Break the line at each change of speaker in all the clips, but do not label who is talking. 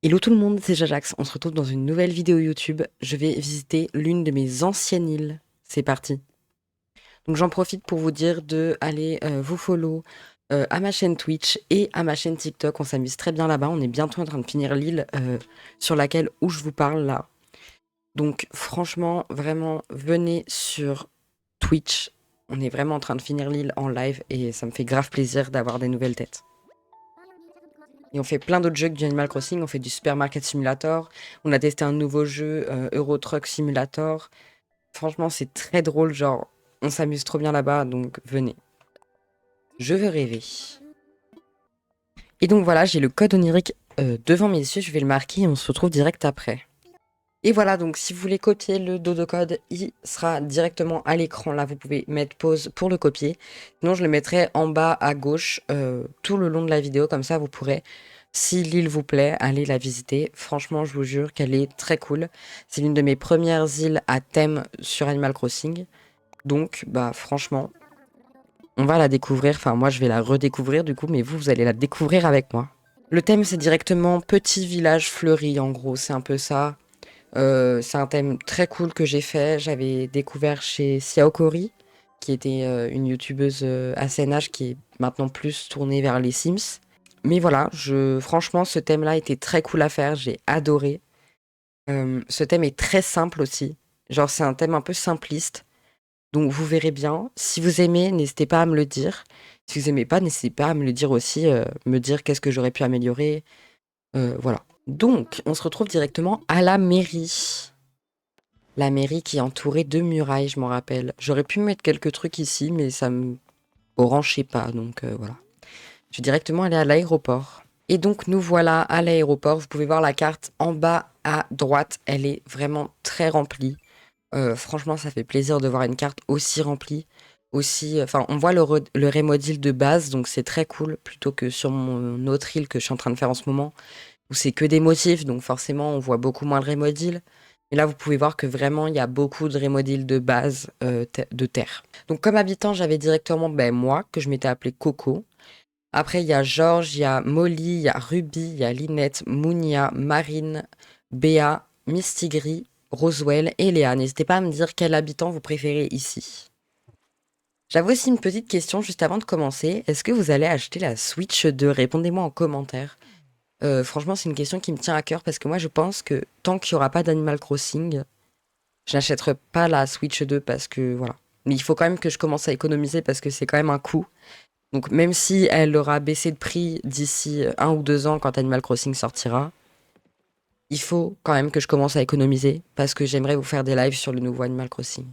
Hello tout le monde, c'est Jajax. On se retrouve dans une nouvelle vidéo YouTube. Je vais visiter l'une de mes anciennes îles. C'est parti. Donc j'en profite pour vous dire de aller vous follow à ma chaîne Twitch et à ma chaîne TikTok. On s'amuse très bien là-bas. On est bientôt en train de finir l'île sur laquelle où je vous parle là. Donc franchement, vraiment, venez sur Twitch. On est vraiment en train de finir l'île en live et ça me fait grave plaisir d'avoir des nouvelles têtes. Et on fait plein d'autres jeux que du Animal Crossing. On fait du Supermarket Simulator. On a testé un nouveau jeu, Euro Truck Simulator. Franchement, c'est très drôle. Genre, on s'amuse trop bien là-bas. Donc, venez. Je veux rêver. Et donc, voilà, j'ai le code onirique devant mes yeux. Je vais le marquer et on se retrouve direct après. Et voilà, donc si vous voulez copier le dodo code, il sera directement à l'écran. Là, vous pouvez mettre pause pour le copier. Sinon, je le mettrai en bas à gauche tout le long de la vidéo. Comme ça, vous pourrez, si l'île vous plaît, aller la visiter. Franchement, je vous jure qu'elle est très cool. C'est l'une de mes premières îles à thème sur Animal Crossing. Donc, bah franchement, on va la découvrir. Enfin, moi, je vais la redécouvrir du coup, mais vous, vous allez la découvrir avec moi. Le thème, c'est directement petit village fleuri, en gros. C'est un peu ça. C'est un thème très cool que j'ai fait. J'avais découvert chez Siaokori, qui était une youtubeuse à CNH qui est maintenant plus tournée vers les Sims. Mais voilà, franchement, ce thème-là était très cool à faire. J'ai adoré. Ce thème est très simple aussi. Genre, c'est un thème un peu simpliste. Donc, vous verrez bien. Si vous aimez, n'hésitez pas à me le dire. Si vous aimez pas, n'hésitez pas à me le dire aussi. Me dire qu'est-ce que j'aurais pu améliorer. Voilà. Donc, on se retrouve directement à la mairie. La mairie qui est entourée de murailles, je m'en rappelle. J'aurais pu mettre quelques trucs ici, mais ça me branchait pas, donc voilà. Je vais directement aller à l'aéroport. Et donc nous voilà à l'aéroport. Vous pouvez voir la carte en bas à droite. Elle est vraiment très remplie. Franchement, ça fait plaisir de voir une carte aussi remplie. Aussi, enfin, on voit le Remodil de base, donc c'est très cool, plutôt que sur mon autre île que je suis en train de faire en ce moment, où c'est que des motifs, donc forcément on voit beaucoup moins de Remodil. Et là, vous pouvez voir que vraiment, il y a beaucoup de Remodil de base de terre. Donc comme habitant, j'avais directement moi, que je m'étais appelé Coco. Après, il y a Georges, il y a Molly, il y a Ruby, il y a Linette, Mounia, Marine, Béa, Mistigris, Roswell et Léa. N'hésitez pas à me dire quel habitant vous préférez ici. J'avais aussi une petite question juste avant de commencer. Est-ce que vous allez acheter la Switch 2? Répondez-moi en commentaire. Franchement, c'est une question qui me tient à cœur parce que moi, je pense que tant qu'il n'y aura pas d'Animal Crossing, je n'achèterai pas la Switch 2 parce que voilà. Mais il faut quand même que je commence à économiser parce que c'est quand même un coût. Donc même si elle aura baissé de prix d'ici 1 ou 2 ans quand Animal Crossing sortira, il faut quand même que je commence à économiser parce que j'aimerais vous faire des lives sur le nouveau Animal Crossing.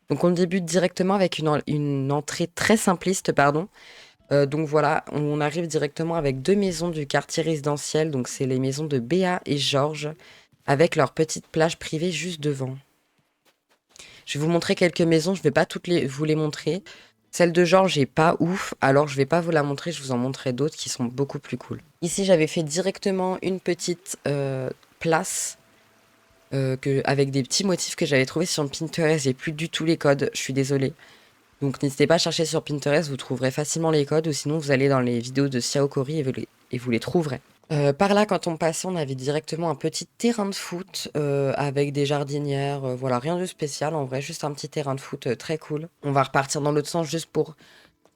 Donc on débute directement avec une entrée très simpliste, pardon. Donc voilà, on arrive directement avec 2 maisons du quartier résidentiel. Donc c'est les maisons de Béa et Georges avec leur petite plage privée juste devant. Je vais vous montrer quelques maisons, je vais pas vous les montrer. Celle de Georges est pas ouf, alors je vais pas vous la montrer, je vous en montrerai d'autres qui sont beaucoup plus cool. Ici, j'avais fait directement une petite place avec des petits motifs que j'avais trouvés sur Pinterest. J'ai plus du tout les codes, je suis désolée. Donc n'hésitez pas à chercher sur Pinterest, vous trouverez facilement les codes, ou sinon vous allez dans les vidéos de Xiaokori et vous les trouverez. Par là, quand on passait, on avait directement un petit terrain de foot avec des jardinières. Voilà, rien de spécial en vrai, juste un petit terrain de foot très cool. On va repartir dans l'autre sens juste pour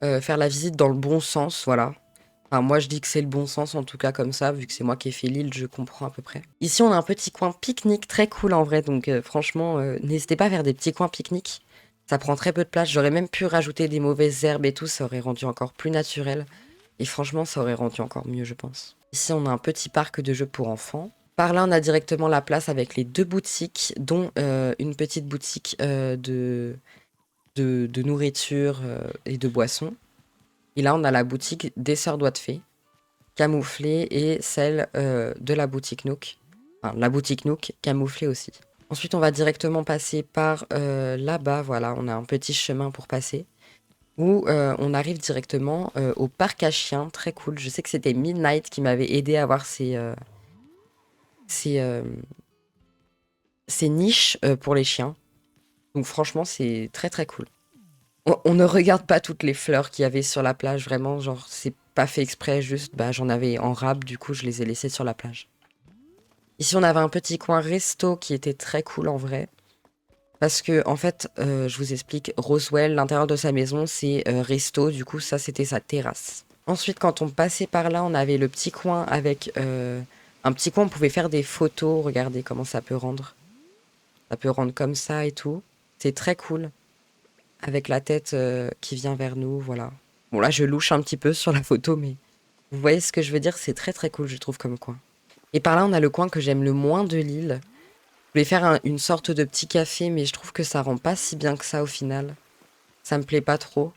faire la visite dans le bon sens, voilà. Enfin, moi, je dis que c'est le bon sens, en tout cas comme ça, vu que c'est moi qui ai fait l'île, je comprends à peu près. Ici, on a un petit coin pique-nique très cool en vrai, donc franchement, n'hésitez pas à faire des petits coins pique-nique. Ça prend très peu de place. J'aurais même pu rajouter des mauvaises herbes et tout, ça aurait rendu encore plus naturel. Et franchement, ça aurait rendu encore mieux, je pense. Ici, on a un petit parc de jeux pour enfants. Par là, on a directement la place avec les 2 boutiques, dont une petite boutique de nourriture et de boissons. Et là, on a la boutique des Sœurs Doigts de Fée, camouflée, et celle de la boutique Nook. Enfin, la boutique Nook, camouflée aussi. Ensuite, on va directement passer par là-bas. Voilà, on a un petit chemin pour passer. Où on arrive directement au parc à chiens, très cool. Je sais que c'était Midnight qui m'avait aidé à avoir ces, euh, ces niches pour les chiens. Donc franchement, c'est très très cool. On ne regarde pas toutes les fleurs qu'il y avait sur la plage, vraiment, genre c'est pas fait exprès, juste bah j'en avais en rab, du coup je les ai laissées sur la plage. Ici, on avait un petit coin resto qui était très cool en vrai. Parce que, en fait, je vous explique, Roswell, l'intérieur de sa maison, c'est resto. Du coup, ça, c'était sa terrasse. Ensuite, quand on passait par là, on avait le petit coin avec un petit coin où on pouvait faire des photos. Regardez comment ça peut rendre. Ça peut rendre comme ça et tout. C'est très cool. Avec la tête qui vient vers nous, voilà. Bon, là, je louche un petit peu sur la photo, mais vous voyez ce que je veux dire? C'est très très cool, je trouve, comme coin. Et par là, on a le coin que j'aime le moins de l'île. Je voulais faire une sorte de petit café, mais je trouve que ça rend pas si bien que ça au final. Ça me plaît pas trop.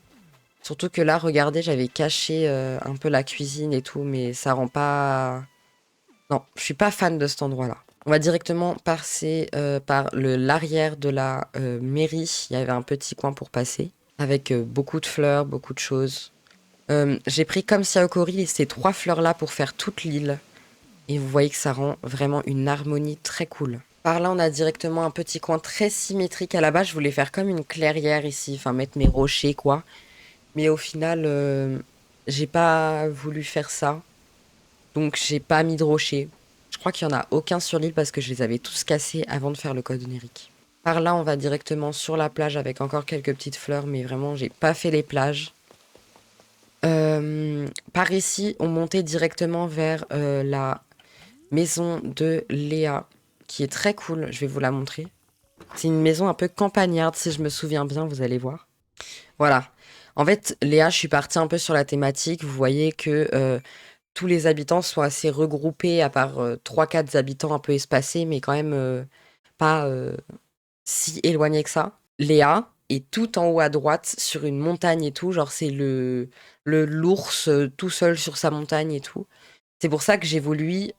Surtout que là, regardez, j'avais caché un peu la cuisine et tout, mais ça rend pas... Non, je suis pas fan de cet endroit-là. On va directement passer par l'arrière de la mairie. Il y avait un petit coin pour passer, avec beaucoup de fleurs, beaucoup de choses. J'ai pris comme Siaokori ces 3 fleurs-là pour faire toute l'île. Et vous voyez que ça rend vraiment une harmonie très cool. Par là, on a directement un petit coin très symétrique. À la base, je voulais faire comme une clairière ici, enfin mettre mes rochers, quoi. Mais au final, j'ai pas voulu faire ça. Donc, j'ai pas mis de rochers. Je crois qu'il y en a aucun sur l'île parce que je les avais tous cassés avant de faire le code onirique. Par là, on va directement sur la plage avec encore quelques petites fleurs, mais vraiment, j'ai pas fait les plages. Par ici, on montait directement vers la maison de Léa, qui est très cool. Je vais vous la montrer. C'est une maison un peu campagnarde, si je me souviens bien, vous allez voir. Voilà. En fait, Léa, je suis partie un peu sur la thématique. Vous voyez que tous les habitants sont assez regroupés, à part 3-4 habitants un peu espacés, mais quand même pas si éloignés que ça. Léa est tout en haut à droite, sur une montagne et tout. Genre, c'est l'ours tout seul sur sa montagne et tout. C'est pour ça que j'ai voulu lui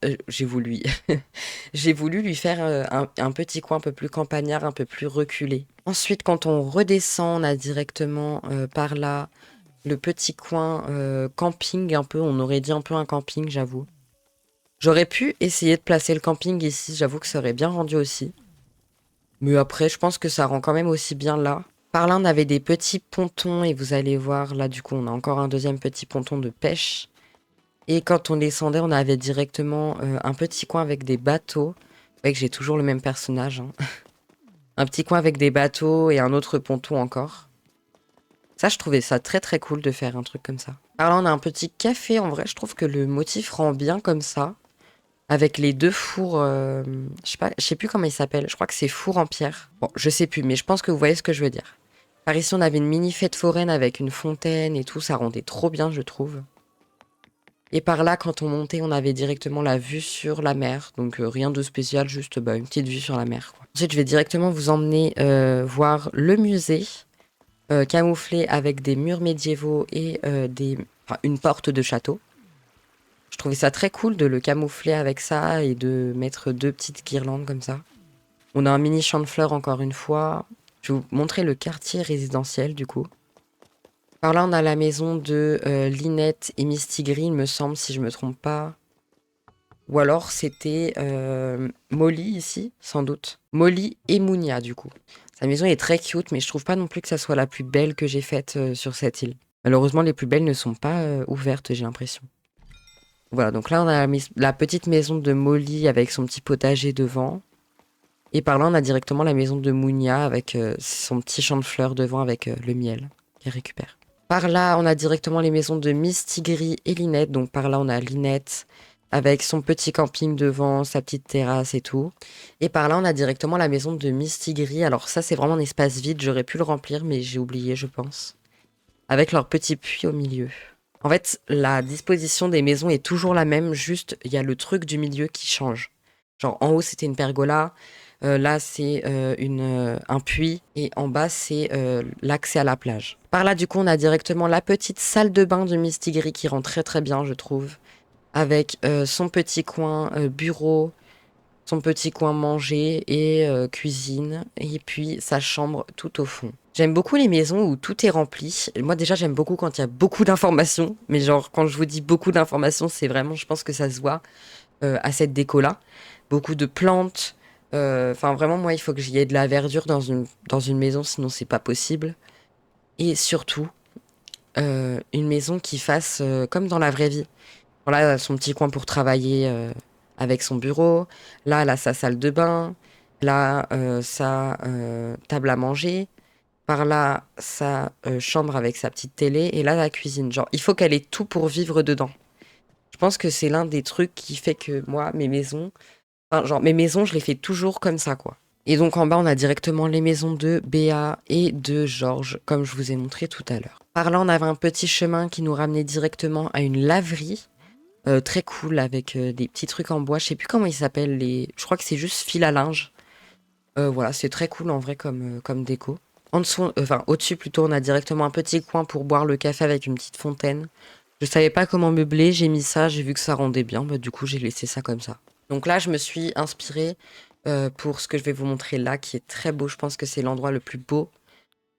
faire un petit coin un peu plus campagnard, un peu plus reculé. Ensuite, quand on redescend, on a directement par là le petit coin camping un peu. On aurait dit un peu un camping, j'avoue. J'aurais pu essayer de placer le camping ici, j'avoue que ça aurait bien rendu aussi. Mais après, je pense que ça rend quand même aussi bien là. Par là, on avait des petits pontons et vous allez voir, là du coup, on a encore un deuxième petit ponton de pêche. Et quand on descendait, on avait directement un petit coin avec des bateaux. Vous voyez que j'ai toujours le même personnage, hein. Un petit coin avec des bateaux et un autre ponton encore. Ça, je trouvais ça très très cool de faire un truc comme ça. Alors là, on a un petit café. En vrai, je trouve que le motif rend bien comme ça. Avec les 2 fours, je sais plus comment ils s'appellent. Je crois que c'est four en pierre. Bon, je sais plus, mais je pense que vous voyez ce que je veux dire. Par ici, on avait une mini fête foraine avec une fontaine et tout. Ça rendait trop bien, je trouve. Et par là, quand on montait, on avait directement la vue sur la mer. Donc rien de spécial, juste une petite vue sur la mer, quoi. Ensuite, je vais directement vous emmener voir le musée, camouflé avec des murs médiévaux et une porte de château. Je trouvais ça très cool de le camoufler avec ça et de mettre 2 petites guirlandes comme ça. On a un mini champ de fleurs encore une fois. Je vais vous montrer le quartier résidentiel du coup. Par là, on a la maison de Lynette et Mistigris, il me semble, si je me trompe pas. Ou alors, c'était Molly ici, sans doute. Molly et Mounia, du coup. Sa maison est très cute, mais je trouve pas non plus que ça soit la plus belle que j'ai faite sur cette île. Malheureusement, les plus belles ne sont pas ouvertes, j'ai l'impression. Voilà, donc là, on a la petite maison de Molly avec son petit potager devant. Et par là, on a directement la maison de Mounia avec son petit champ de fleurs devant avec le miel qu'elle récupère. Par là, on a directement les maisons de Mistigris et Lynette. Donc par là, on a Lynette avec son petit camping devant, sa petite terrasse et tout. Et par là, on a directement la maison de Mistigris. Alors ça, c'est vraiment un espace vide. J'aurais pu le remplir, mais j'ai oublié, je pense. Avec leur petit puits au milieu. En fait, la disposition des maisons est toujours la même, juste il y a le truc du milieu qui change. Genre en haut, c'était une pergola. Là, c'est un puits et en bas, c'est l'accès à la plage. Par là, du coup, on a directement la petite salle de bain de Mistigris qui rend très très bien, je trouve. Avec son petit coin bureau, son petit coin manger et cuisine. Et puis sa chambre tout au fond. J'aime beaucoup les maisons où tout est rempli. Moi, déjà, j'aime beaucoup quand il y a beaucoup d'informations. Mais genre, quand je vous dis beaucoup d'informations, c'est vraiment, je pense que ça se voit à cette déco-là. Beaucoup de plantes. Enfin, vraiment, moi, il faut que j'y ai de la verdure dans une maison, sinon c'est pas possible. Et surtout, une maison qui fasse comme dans la vraie vie. Voilà, son petit coin pour travailler avec son bureau. Là, elle a sa salle de bain. Là, sa table à manger. Par là, sa chambre avec sa petite télé. Et là, la cuisine. Genre, il faut qu'elle ait tout pour vivre dedans. Je pense que c'est l'un des trucs qui fait que moi, mes maisons... Enfin, genre, mes maisons, je les fais toujours comme ça, quoi. Et donc, en bas, on a directement les maisons de Béa et de Georges, comme je vous ai montré tout à l'heure. Par là, on avait un petit chemin qui nous ramenait directement à une laverie. Très cool, avec des petits trucs en bois. Je sais plus comment ils s'appellent. Je crois que c'est juste fil à linge. Voilà, c'est très cool en vrai comme déco. En dessous, enfin au-dessus plutôt, on a directement un petit coin pour boire le café avec une petite fontaine. Je savais pas comment meubler, j'ai mis ça, j'ai vu que ça rendait bien, bah, du coup j'ai laissé ça comme ça. Donc là, je me suis inspirée pour ce que je vais vous montrer là, qui est très beau. Je pense que c'est l'endroit le plus beau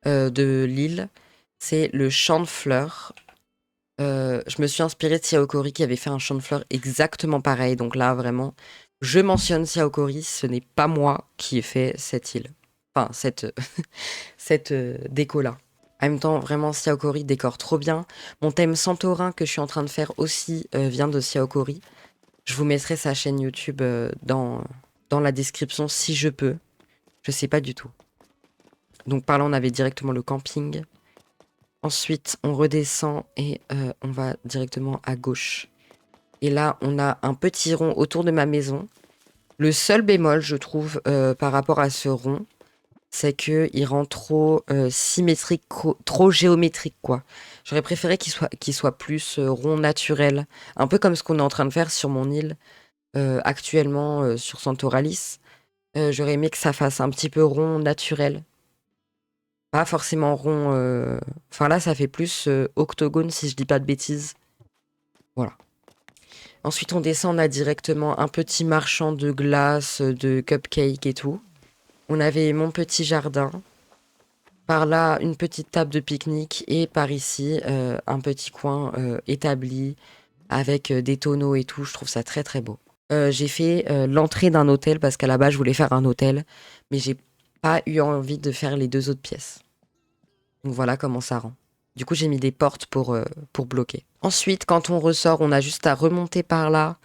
de l'île. C'est le champ de fleurs. Je me suis inspirée de Siaokori qui avait fait un champ de fleurs exactement pareil. Donc là, vraiment, je mentionne Siaokori, ce n'est pas moi qui ai fait cette île. Enfin, cette déco-là. En même temps, vraiment, Siaokori décore trop bien. Mon thème Santorin que je suis en train de faire aussi vient de Siaokori. Je vous mettrai sa chaîne YouTube dans la description si je peux. Je sais pas du tout. Donc par là, on avait directement le camping. Ensuite, on redescend et on va directement à gauche. Et là, on a un petit rond autour de ma maison. Le seul bémol, je trouve, par rapport à ce rond, c'est qu'il rend trop symétrique, trop géométrique, quoi. J'aurais préféré qu'il soit plus rond naturel. Un peu comme ce qu'on est en train de faire sur mon île actuellement sur Santoralis. J'aurais aimé que ça fasse un petit peu rond naturel. Pas forcément rond. Enfin là, ça fait plus octogone si je dis pas de bêtises. Voilà. Ensuite, on descend, on a directement un petit marchand de glace, de cupcakes et tout. On avait mon petit jardin. Par là, une petite table de pique-nique. Et par ici, un petit coin établi avec des tonneaux et tout. Je trouve ça très très beau. J'ai fait l'entrée d'un hôtel parce qu'à la base, je voulais faire un hôtel. Mais j'ai pas eu envie de faire les deux autres pièces. Donc voilà comment ça rend. Du coup, j'ai mis des portes pour bloquer. Ensuite, quand on ressort, on a juste à remonter par là.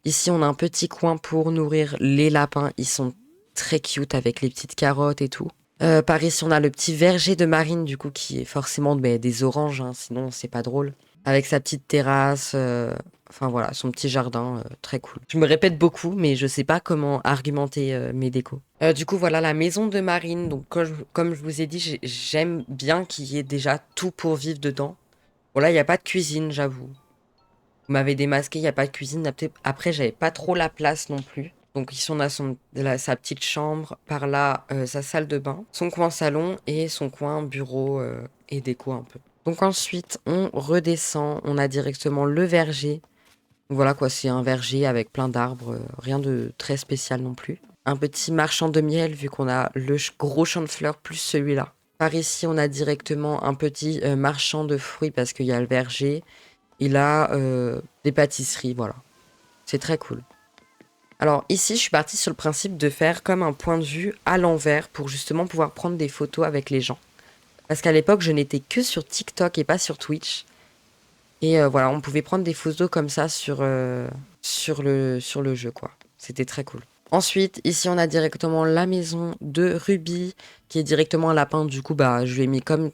Ici, on a un petit coin pour nourrir les lapins. Ils sont très cute avec les petites carottes et tout. Par ici, on a le petit verger de Marine, du coup, qui est forcément des oranges, hein, sinon c'est pas drôle. Avec sa petite terrasse, enfin voilà, son petit jardin, très cool. Je me répète beaucoup, mais je sais pas comment argumenter mes décos. Du coup, voilà la maison de Marine. Donc, comme je vous ai dit, j'aime bien qu'il y ait déjà tout pour vivre dedans. Bon, là, il n'y a pas de cuisine, j'avoue. Vous m'avez démasqué, il n'y a pas de cuisine. Après, j'avais pas trop la place non plus. Donc ici, on a sa petite chambre. Par là, sa salle de bain, son coin salon et son coin bureau et déco un peu. Donc ensuite, on redescend. On a directement le verger. Donc voilà quoi, c'est un verger avec plein d'arbres. Rien de très spécial non plus. Un petit marchand de miel, vu qu'on a le gros champ de fleurs plus celui-là. Par ici, on a directement un petit marchand de fruits parce qu'il y a le verger. Il a des pâtisseries, voilà. C'est très cool. Alors ici, je suis partie sur le principe de faire comme un point de vue à l'envers pour justement pouvoir prendre des photos avec les gens. Parce qu'à l'époque, je n'étais que sur TikTok et pas sur Twitch. Et voilà, on pouvait prendre des photos comme ça sur le jeu, quoi. C'était très cool. Ensuite, ici, on a directement la maison de Ruby, qui est directement un lapin. Du coup, bah, je lui ai mis comme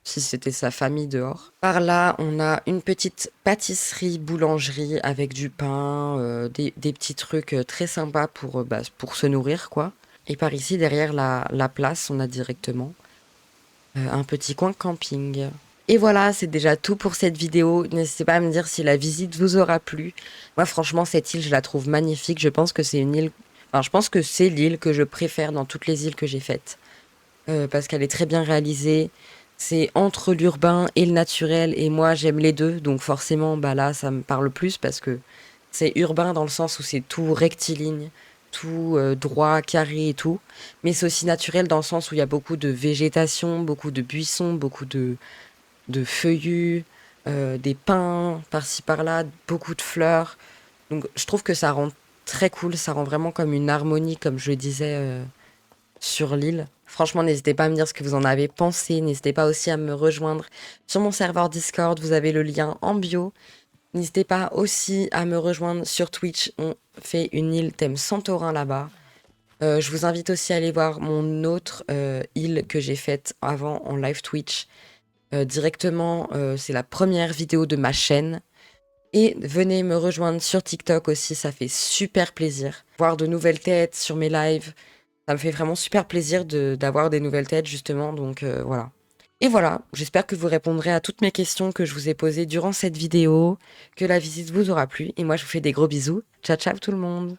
si c'était sa famille dehors. Par là, on a une petite pâtisserie, boulangerie avec du pain, des petits trucs très sympas pour se nourrir, quoi. Et par ici, derrière la place, on a directement un petit coin camping. Et voilà, c'est déjà tout pour cette vidéo. N'hésitez pas à me dire si la visite vous aura plu. Moi, franchement, cette île, je la trouve magnifique. Je pense que c'est une île... Enfin, je pense que c'est l'île que je préfère dans toutes les îles que j'ai faites. Parce qu'elle est très bien réalisée. C'est entre l'urbain et le naturel. Et moi, j'aime les deux. Donc forcément, bah là, ça me parle plus parce que c'est urbain dans le sens où c'est tout rectiligne, tout droit, carré et tout. Mais c'est aussi naturel dans le sens où il y a beaucoup de végétation, beaucoup de buissons, beaucoup de feuillus, des pins par-ci par-là, beaucoup de fleurs. Donc je trouve que ça rend très cool. Ça rend vraiment comme une harmonie, comme je le disais sur l'île. Franchement, n'hésitez pas à me dire ce que vous en avez pensé. N'hésitez pas aussi à me rejoindre sur mon serveur Discord. Vous avez le lien en bio. N'hésitez pas aussi à me rejoindre sur Twitch. On fait une île thème Santorin là-bas. Je vous invite aussi à aller voir mon autre île que j'ai faite avant en live Twitch. Directement, c'est la première vidéo de ma chaîne. Et venez me rejoindre sur TikTok aussi, ça fait super plaisir. Voir de nouvelles têtes sur mes lives, ça me fait vraiment super plaisir d'avoir des nouvelles têtes justement, donc voilà. Et voilà, j'espère que vous répondrez à toutes mes questions que je vous ai posées durant cette vidéo, que la visite vous aura plu, et moi je vous fais des gros bisous. Ciao ciao tout le monde!